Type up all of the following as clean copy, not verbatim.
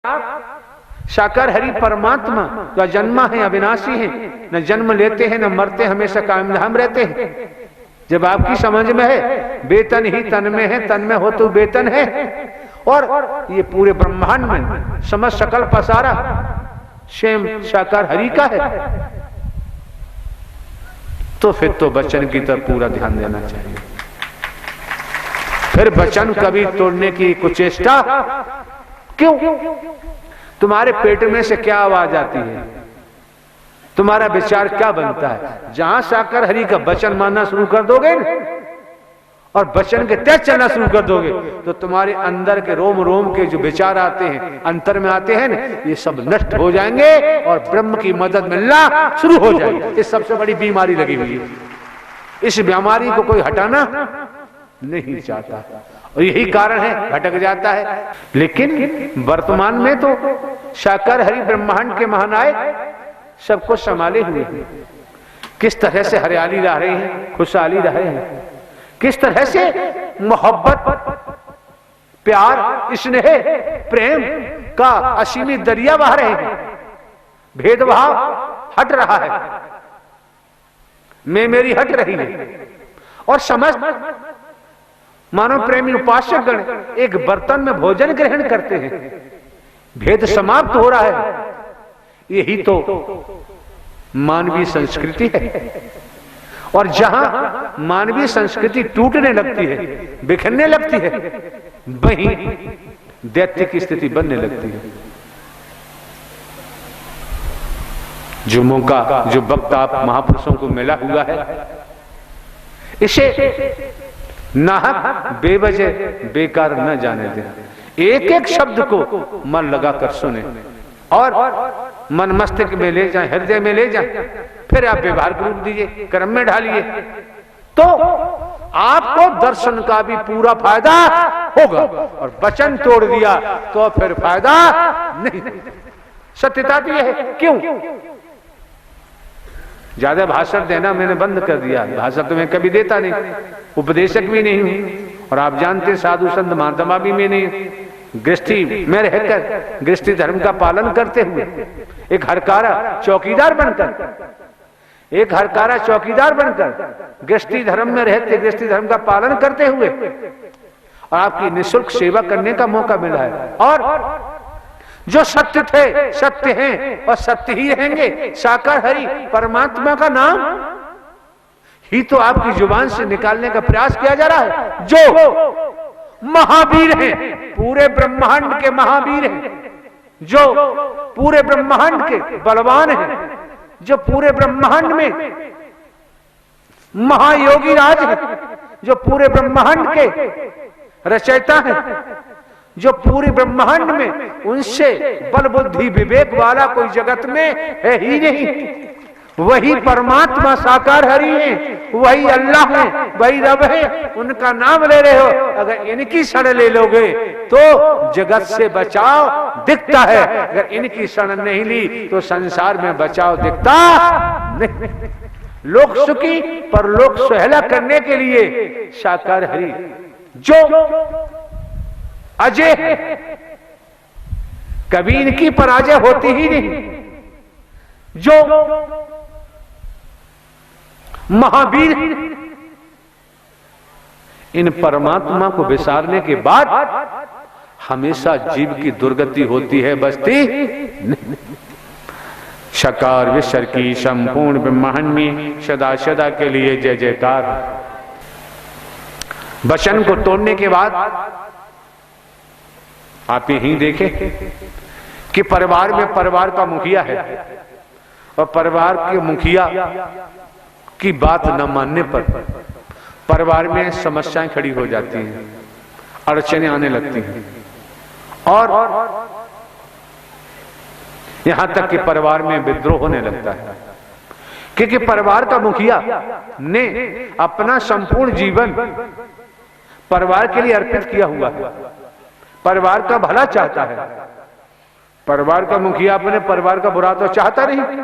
साकार हरि परमात्मा जो जन्मा है, अविनाशी है, न जन्म लेते हैं न मरते, हमेशा कायम धाम रहते हैं। जब आपकी समझ में है बेतन ही तन में है, तन में हो तो बेतन है, और ये पूरे ब्रह्मांड में समझ सकल पसारा स्वयं साकार हरि का है, तो फिर तो वचन की तरफ पूरा ध्यान देना चाहिए। फिर वचन कभी तोड़ने की कुचेष्टा क्यों? तुम्हारे पेट में से क्या आवाज आती है, तुम्हारा विचार क्या बनता है? जहां साकार हरि का वचन मानना शुरू कर दोगे और वचन के तहत चलना शुरू कर दोगे, तो तुम्हारे अंदर के रोम रोम के जो विचार आते हैं, अंतर में आते हैं ना, ये सब नष्ट हो जाएंगे और ब्रह्म की मदद मिलना शुरू हो जाएगी। ये सबसे बड़ी बीमारी लगी हुई है। इस बीमारी को कोई हटाना नहीं चाहता और यही कारण है भटक जाता है। लेकिन वर्तमान में तो साकार हरि ब्रह्मांड के महानायक सबको संभाले हुए हैं। किस तरह से हरियाली रह रही है, खुशहाली रह रहे हैं, किस तरह से मोहब्बत, प्यार, स्नेह, प्रेम का असीमित दरिया बह रहे हैं। भेदभाव हट रहा है, मैं मेरी हट रही है, और समस्त मानव प्रेमी उपासक गण एक बर्तन में भोजन ग्रहण करते हैं। भेद समाप्त हो रहा है। यही तो मानवीय संस्कृति है। और जहां मानवीय संस्कृति टूटने लगती है, बिखरने लगती है, वहीं दैत्य की स्थिति बनने लगती है। जो मौका, जो वक्त आप महापुरुषों को मिला हुआ है, इसे नाहक बेवजह बेकार न जाने दें। एक एक शब्द को मन लगाकर सुने और मन मस्तिष्क में ले जाए, हृदय में ले जाए, फिर आप व्यवहार रूप दीजिए, कर्म में ढालिए, तो आपको दर्शन का भी पूरा फायदा होगा। और वचन तोड़ दिया तो फिर फायदा नहीं। सत्यता तो यह है। क्यों? ज्यादा भाषण देना मैंने बंद कर दिया। भाषण तो मैं कभी देता नहीं, उपदेशक भी नहीं हूं, और आप जानते साधु संत महात्मा भी मैं नहीं। गृहस्थी में रहकर, गृहस्थी धर्म का पालन करते हुए, एक हरकारा चौकीदार बनकर, एक हरकारा चौकीदार बनकर गृहस्थी धर्म में रहते, गृहस्थी धर्म का पालन करते हुए, और आपकी निःशुल्क सेवा करने का मौका मिला है। और जो सत्य थे, सत्य हैं और सत्य ही रहेंगे। साकार हरि परमात्मा का नाम ही तो आपकी जुबान से निकालने का प्रयास किया जा रहा है। जो महावीर हैं, पूरे ब्रह्मांड के महावीर हैं, जो पूरे ब्रह्मांड के बलवान हैं, जो पूरे ब्रह्मांड में महायोगी राज हैं, जो पूरे ब्रह्मांड के रचयिता हैं, जो पूरे ब्रह्मांड में उनसे बल बुद्धि विवेक वाला कोई जगत में है ही नहीं। वही परमात्मा साकार हरि है, वही अल्लाह है, वही रब है। उनका नाम ले रहे हो, अगर इनकी शरण ले लोगे तो जगत से बचाव दिखता है, अगर इनकी शरण नहीं ली तो संसार में बचाव दिखता नहीं। लोक सुखी पर लोक सुहेला करने के लिए साकार हरि जो अजय है, कभी इनकी पराजय होती ही नहीं। जो महावीर, इन परमात्मा को विसारने के बाद हमेशा जीव की दुर्गति होती है, बचती नहीं। साकार विश्व की संपूर्ण ब्रह्मांड में सदा सदा के लिए जय जयकार। वचन को तोड़ने के बाद आप यही देखें कि परिवार में परिवार का मुखिया है, और परिवार के मुखिया की बात न मानने पर परिवार में समस्याएं खड़ी हो जाती हैं, अड़चनें आने लगती हैं, और यहां तक कि परिवार में विद्रोह होने लगता है। क्योंकि परिवार का मुखिया ने अपना संपूर्ण जीवन परिवार के लिए अर्पित किया हुआ है, परिवार का भला चाहता है। परिवार का मुखिया अपने परिवार का बुरा तो चाहता नहीं,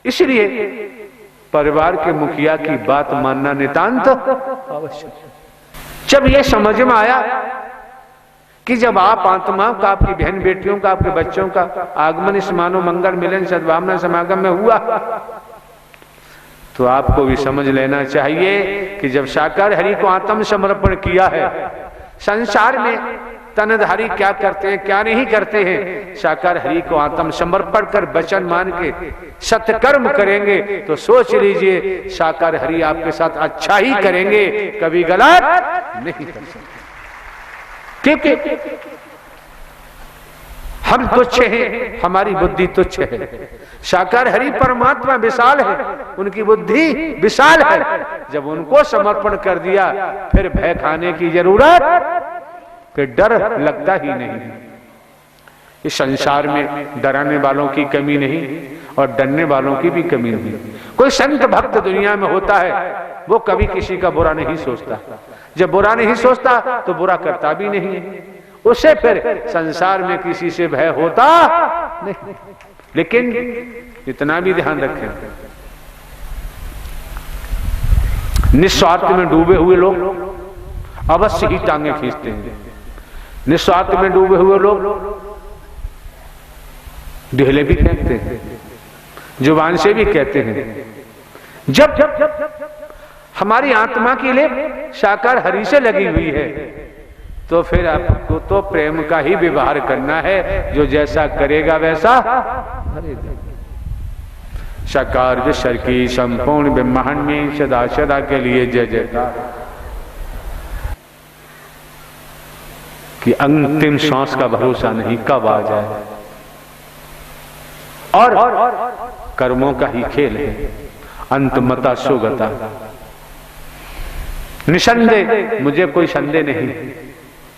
इसलिए परिवार के मुखिया की बात मानना नितांत आवश्यक। जब यह समझ में आया कि जब आप आत्माओं का, आपकी बहन बेटियों का, आपके बच्चों का आगमन इस मानव मंगल मिलन सद्भावना समागम में हुआ, तो आपको भी समझ लेना चाहिए कि जब साकार हरि को आत्म समर्पण किया है, संसार में तनधारी क्या करते हैं क्या नहीं करते हैं, साकार हरि को आत्म समर्पण कर वचन मान के सत्कर्म करेंगे तो सोच लीजिए साकार हरि आपके साथ अच्छा ही करेंगे, कभी गलत नहीं कर सकते। क्योंकि हम तुच्छ हैं, हमारी बुद्धि तुच्छ है, साकार हरि परमात्मा विशाल है, उनकी बुद्धि विशाल है। जब उनको समर्पण कर दिया फिर भय खाने की जरूरत, फिर डर लगता ही नहीं। इस संसार में डराने वालों की कमी नहीं और डरने वालों की भी कमी नहीं। कोई संत भक्त दुनिया में होता है, वो कभी किसी का बुरा नहीं सोचता। जब बुरा नहीं सोचता तो बुरा करता भी नहीं है, उसे फिर संसार में किसी से भय होता नहीं। लेकिन इतना भी ध्यान रखें, निस्वार्थ में डूबे हुए लोग अवश्य ही टांगे खींचते हैं। निस्वार्थ में डूबे हुए लोग ढेले भी फेंकते हैं, जुबान से भी कहते हैं। जब हमारी आत्मा की लिए साकार हरि से लगी हुई है तो फिर आपको तो प्रेम का ही व्यवहार करना है, जो जैसा करेगा वैसा करेगा। साकार विश्व की संपूर्ण ब्रह्मांड में सदा सदा के लिए जय जयकार। कि अंतिम सांस का भरोसा नहीं, कब आ जाए, और कर्मों का ही खेल है। अंतमता सुगता, निसंदेह मुझे कोई संदेह नहीं,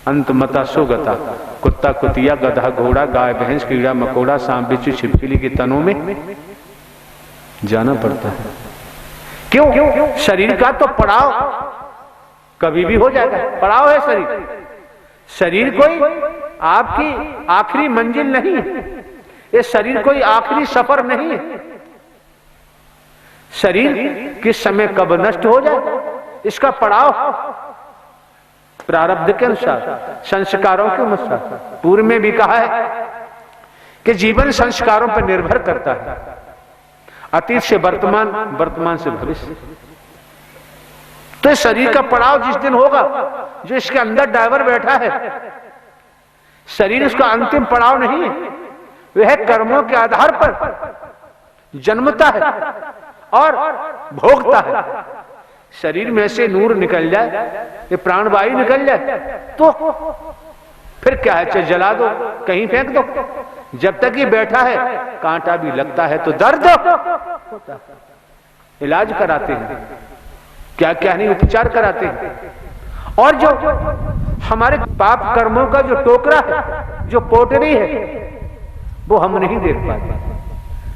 अंतमता सुगता। कुत्ता कुतिया गधा घोड़ा गाय भैंस कीड़ा मकोड़ा सांप बिच्छू छिपकली के तनों में जाना पड़ता है। क्यों? शरीर का तो पड़ाव कभी भी हो जाएगा, पड़ाव है शरीर। शरीर कोई आपकी आखिरी मंजिल नहीं है, ये शरीर कोई आखिरी सफर नहीं है। शरीर किस समय कब नष्ट हो जाए इसका पड़ाव प्रारब्ध के अनुसार, संस्कारों के अनुसार। पूर्व में भी कहा है कि जीवन संस्कारों पर निर्भर करता है, अतीत से वर्तमान, वर्तमान से भविष्य। तो शरीर का पड़ाव जिस दिन होगा, जो इसके अंदर ड्राइवर बैठा है, शरीर उसका अंतिम पड़ाव नहीं है, वह कर्मों के आधार पर जन्मता है और भोगता है। शरीर में से नूर निकल जाए, ये प्राणवायु निकल जाए तो फिर क्या है, चाहे जला दो, कहीं फेंक दो। जब तक ये बैठा है कांटा भी लगता है तो दर्द होता है, इलाज कराते हैं, क्या क्या नहीं उपचार कराते हैं। और जो हमारे पाप कर्मों का जो टोकरा है, जो पोटरी है, वो हम नहीं देख पाते,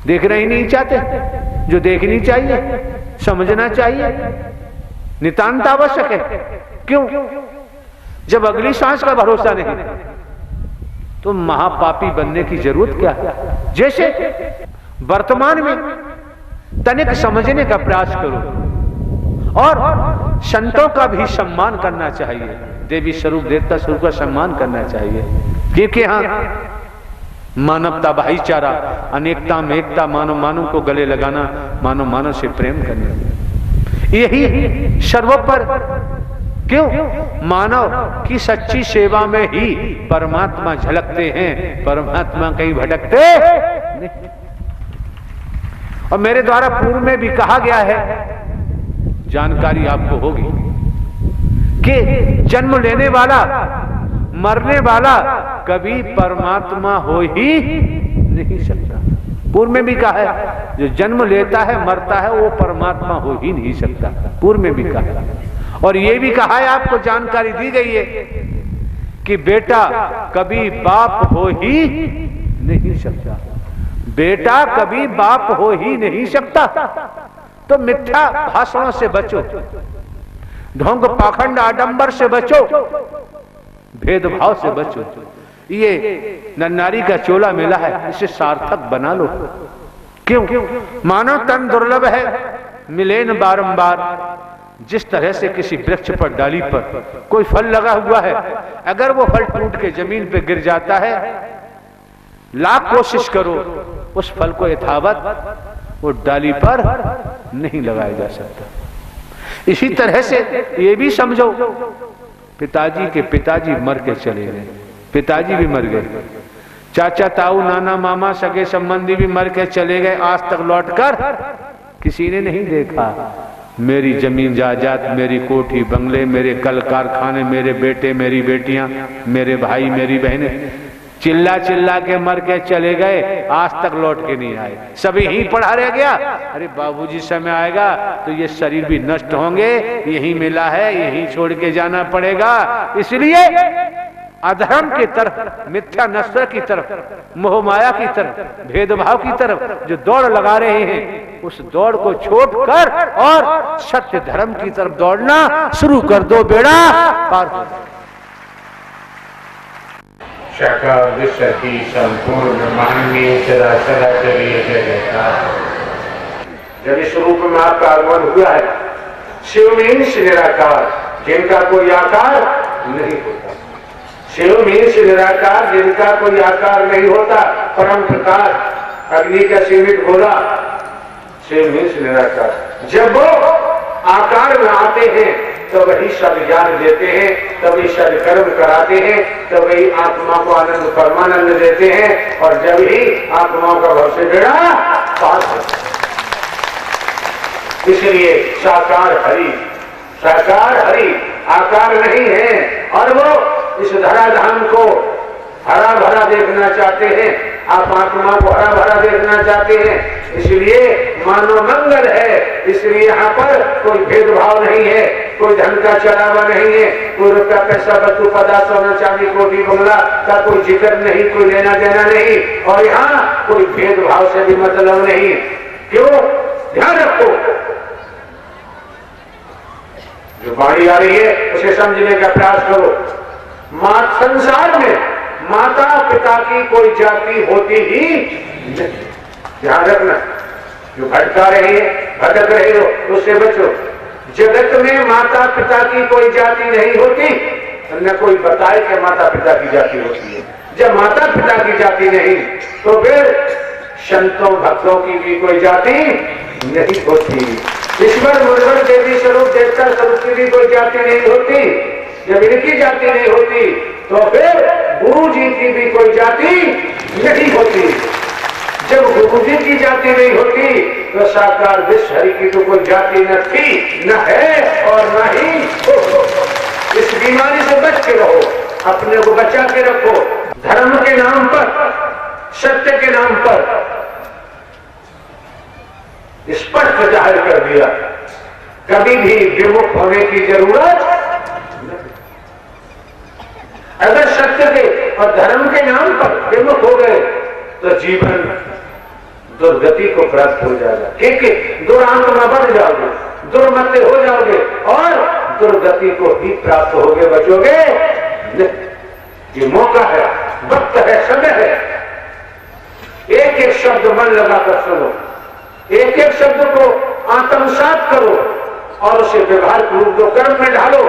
देखना ही नहीं चाहते। जो देखनी चाहिए, समझना चाहिए, नितांत आवश्यक है। क्यों? जब अगली सांस का भरोसा नहीं तो महापापी बनने की जरूरत क्या है। जैसे वर्तमान में तनिक समझने का प्रयास करो और संतों का भी सम्मान करना चाहिए, देवी स्वरूप देवता स्वरूप का सम्मान करना चाहिए। क्योंकि यहाँ मानवता, भाईचारा, अनेकता में एकता, मानव मानव को गले लगाना, मानव मानव से प्रेम करना, यही सर्वोपर। क्यों? मानव की सच्ची सेवा में ही परमात्मा झलकते हैं, परमात्मा कहीं भटकते नहीं। और मेरे द्वारा पूर्व में भी कहा गया है, जानकारी आपको होगी कि जन्म लेने वाला, मरने वाला कभी परमात्मा हो ही नहीं सकता। पूर्व में भी कहा है, जो जन्म लेता है मरता है वो परमात्मा हो ही नहीं सकता। पूर्व में भी कहा है, और ये भी कहा है, आपको जानकारी दी गई है कि बेटा कभी बाप हो ही नहीं सकता। बेटा कभी बाप हो ही नहीं सकता। तो मिथ्या भाषणों से बचो, ढोंग पाखंड आडंबर से बचो, भेदभाव से बचो। ये नन्नारी का चोला मिला है, इसे सार्थक बना लो। क्यों? मानव तन दुर्लभ है, मिले न बारंबार, जिस तरह से किसी वृक्ष पर डाली पर कोई फल लगा हुआ है, अगर वो फल टूट के जमीन पे गिर जाता है, लाख कोशिश करो उस फल को यथावत वो डाली पर नहीं लगाया जा सकता। इसी तरह से ये भी समझो, पिताजी के पिताजी मर के चले गए, पिताजी भी मर गए, चाचा ताऊ नाना मामा सगे संबंधी भी मर के चले गए, आज तक लौटकर किसी ने नहीं देखा। मेरी जमीन जायदाद, मेरी कोठी बंगले, मेरे कल कारखाने, मेरे बेटे मेरी बेटियां, मेरे भाई मेरी बहनें चिल्ला चिल्ला के मर के चले गए, आज तक लौट के नहीं आए, सभी ही पड़ा रह गया। अरे बाबूजी समय आएगा तो ये शरीर भी नष्ट होंगे, यही मिला है यही छोड़ के जाना पड़ेगा। इसलिए अधर्म की तरफ, मिथ्या नस्र की तरफ, मोह माया की तरफ, भेदभाव की तरफ जो दौड़ लगा रहे हैं, उस दौड़ को छोड़कर और सत्य धर्म की तरफ दौड़ना शुरू कर दो, बेड़ा पार हो। शका विशति संपूर्ण ब्रह्मांड में सदा सदा चलिए जयकार। जब इस रूप में आपका आगमन हुआ है, शिव मीन्स निराकार, जिनका कोई आकार नहीं होता। शिव मीन्स निराकार, जिनका कोई आकार नहीं होता, परम प्रकाश, अग्नि का सीमित गोला, शिव मीन्स निराकार। जब वो आकार में आते हैं तो वही सब ज्ञान देते हैं, तभी सब कर्म कराते हैं, तभी आत्मा को आनंद परमानंद देते हैं, और जब ही आत्माओं का भव से बेड़ा पार होता है। इसलिए साकार हरि, साकार हरि आकार नहीं है, और वो इस धराधाम को हरा भरा देखना चाहते हैं, आप आत्मा को हरा भरा देखना चाहते हैं, इसलिए मानव मंगल है। इसलिए यहाँ पर कोई भेदभाव नहीं है, कोई धन का चढ़ावा नहीं है, कोई रुपया पैसा वस्तु पदार्थ सोना चांदी कोठी बंगला का कोई जिक्र नहीं, कोई लेना देना नहीं, और यहाँ कोई भेदभाव से भी मतलब नहीं। क्यों? ध्यान रखो, जो वाणी आ रही है उसे समझने का प्रयास करो। संसार में माता पिता की कोई जाति होती ही नहीं, ध्यान रखना। जो भटका रहे भटक रहे हो उससे बचो। जगत में माता पिता की कोई जाति नहीं होती, न कोई बताए कि माता पिता की जाति होती है। जब माता पिता की जाति नहीं तो फिर संतों भक्तों की भी कोई जाति नहीं होती। ईश्वर मुर्वर देवी स्वरूप देवता स्वरूप की भी कोई जाति नहीं होती। जब इनकी जाति नहीं होती तो फिर गुरु जी की भी कोई जाति नहीं होती। जब गुरु जी की जाति नहीं होती तो साकार विश्व हरि की तो कोई जाति न थी, न है और न ही हो। इस बीमारी से बच के रहो, अपने को बचा के रखो। धर्म के नाम पर, सत्य के नाम पर स्पष्ट जाहिर कर दिया, कभी भी विमुख होने की जरूरत नहीं। अगर सत्य के और धर्म के नाम पर विमुख हो गए तो जीवन दुर्गति को प्राप्त हो जाएगा। क्योंकि दुरात्मा बन जाओगे, दुर्मते हो जाओगे और दुर्गति को ही प्राप्त होगे, बचोगे। ये मौका है, वक्त है, समय है। एक एक शब्द मन लगाकर सुनो, एक एक शब्द को आत्मसात करो और उसे व्यवहार रूप दो, कर्म में ढालो।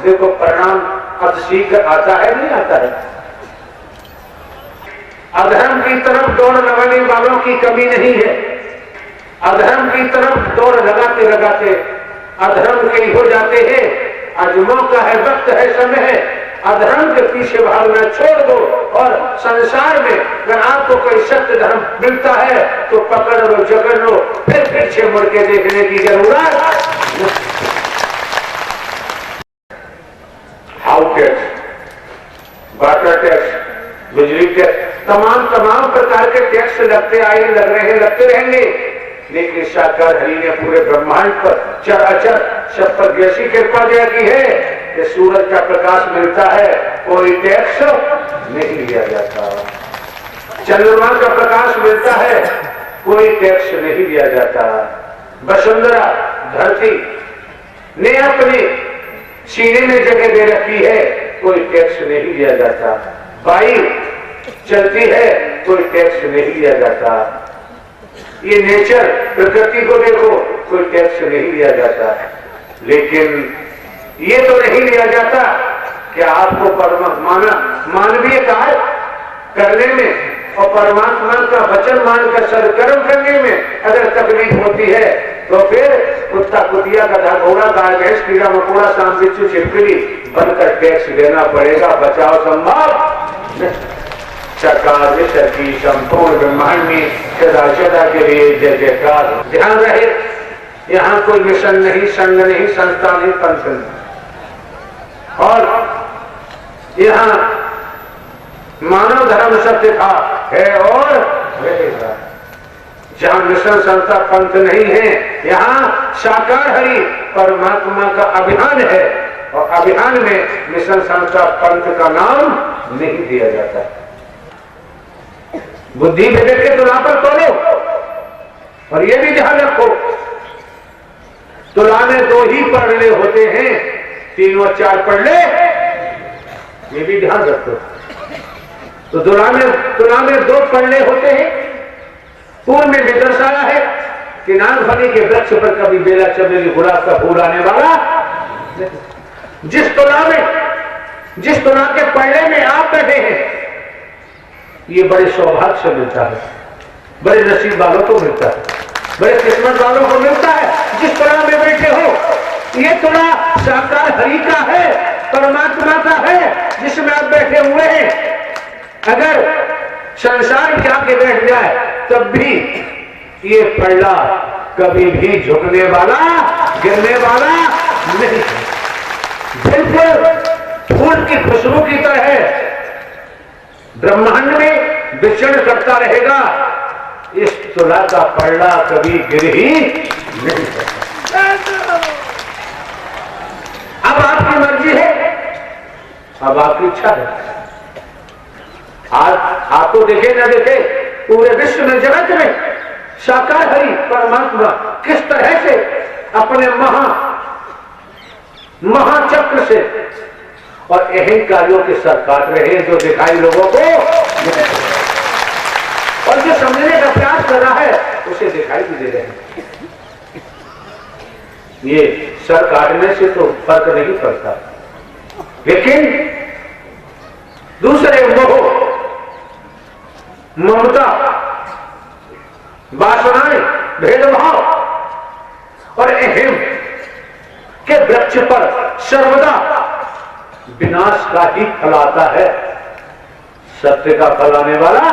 देखो परिणाम अब शीघ्र आता है, नहीं आता है। अधर्म की तरफ दौड़ लगाने वालों की कमी नहीं है। अधर्म की तरफ दौड़ लगाते लगाते अधर्म के हो जाते हैं। आज मौका है, वक्त है, समय है। अधर्म के पीछे भागना छोड़ दो और संसार में अगर आपको कोई सत्य धर्म मिलता है तो पकड़ लो, जकड़ लो, फिर पीछे मुड़ के देखने की जरूरत। हाउ टैक्स, वाटर टैक्स, बिजली टैक्स, तमाम प्रकार के टैक्स लगते आए, लग रहे हैं, लगते रहेंगे। लेकिन साकार हरि ने पूरे ब्रह्मांड पर चराचर सब पर ऐसी कृपा दया की है कि सूरज का प्रकाश मिलता है, कोई टैक्स नहीं लिया जाता। चंद्रमा का प्रकाश मिलता है, कोई टैक्स नहीं लिया जाता। वसुंधरा धरती ने अपने सीने में जगह दे रखी है, कोई टैक्स नहीं लिया जाता। वायु चलती है, कोई टैक्स नहीं लिया जाता। ये नेचर, प्रकृति को देखो, कोई टैक्स नहीं लिया जाता। लेकिन ये तो नहीं लिया जाता कि आपको मानवीय कार्य करने में और परमात्मा का वचन मानकर सदकर्म करने में अगर तकलीफ होती है तो फिर कुत्ता कुतिया गधा घोड़ा गाय भैंस कीड़ा मकोड़ा सांप बिच्छू छिपकली बनकर टैक्स देना पड़ेगा। बचाव संभव सरकार की संपूर्ण ब्रह्मांड में सदा सदा के लिए जय जयकार। ध्यान रहे, यहाँ कोई मिशन नहीं, संघ नहीं, संस्था नहीं, पंथ नहीं, और यहाँ मानव धर्म सत्य था, है और रहेगा। जहाँ मिशन संस्था पंथ नहीं है, यहाँ साकार हरि परमात्मा का अभियान है, और अभियान में मिशन संस्था पंथ का नाम नहीं दिया जाता। बुद्धि विवेक के तुला पर तोलो, और ये भी ध्यान रखो तुला में 2 ही पढ़ने होते हैं, 3 और 4 पढ़ ले, ये भी ध्यान रखो। तो तुला में 2 पढ़ने होते हैं। पूर्व में भी दर्शाया है कि नागफनी के वृक्ष पर कभी बेला चमेली गुलाब का फूल आने वाला। जिस तुला के पढ़ने में आप बैठे हैं, ये बड़े सौभाग्य से मिलता है, बड़े नसीब वालों को मिलता है, बड़े किस्मत वालों को मिलता है। जिस तुला में बैठे हो, ये तुला साकार हरि का है, परमात्मा का है, जिसमें आप बैठे हुए हैं। अगर संसार जाके बैठ जाए तब भी ये पल्ला कभी भी झुकने वाला, गिरने वाला नहीं। बिल्कुल फूल की खुशबू की तरह ब्रह्मांड में विचरण करता रहेगा। इस तुला का पल्ला कभी गिर ही नहीं सकता। अब आपकी मर्जी है, अब आपकी इच्छा है। आज आपको देखे न देखे, पूरे विश्व में, जगत में साकार हरि परमात्मा किस तरह से अपने महाचक्र से और अहंकारियों के सर काट रहे हैं, जो दिखाई लोगों को, और जो समझने का प्रयास कर रहा है उसे दिखाई भी दे रहे हैं। ये सर काटने से तो फर्क नहीं पड़ता, लेकिन दूसरे मोह, ममता, वासनाएं, भेदभाव और अहम के वृक्ष पर सर्वदा विनाश का ही फल आता है, सत्य का फल आने वाला।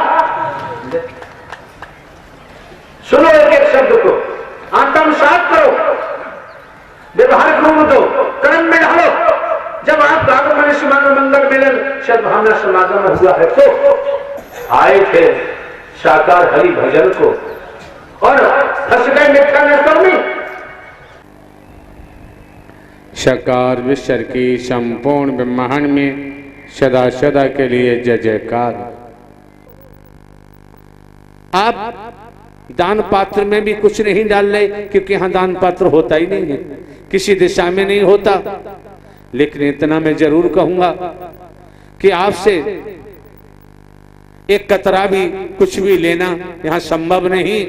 सुनो एक शब्द को, आत्मसात करो, व्यवहार गुण दो, कर्म में ढालो। जब आप आगमन समागम मंगल मिलन सद्भावना समागम हुआ है तो आए थे साकार हरि भजन को, और फंस गए मिथ्या नशर में। साकार विश्व की संपूर्ण ब्रह्मांड में सदा सदा के लिए जय जयकार। आप दान पात्र में भी कुछ नहीं डाल रहे, क्योंकि यहां दान पात्र होता ही नहीं है, किसी दिशा में नहीं होता। लेकिन इतना मैं जरूर कहूंगा कि आपसे एक कतरा भी कुछ भी लेना यहां संभव नहीं।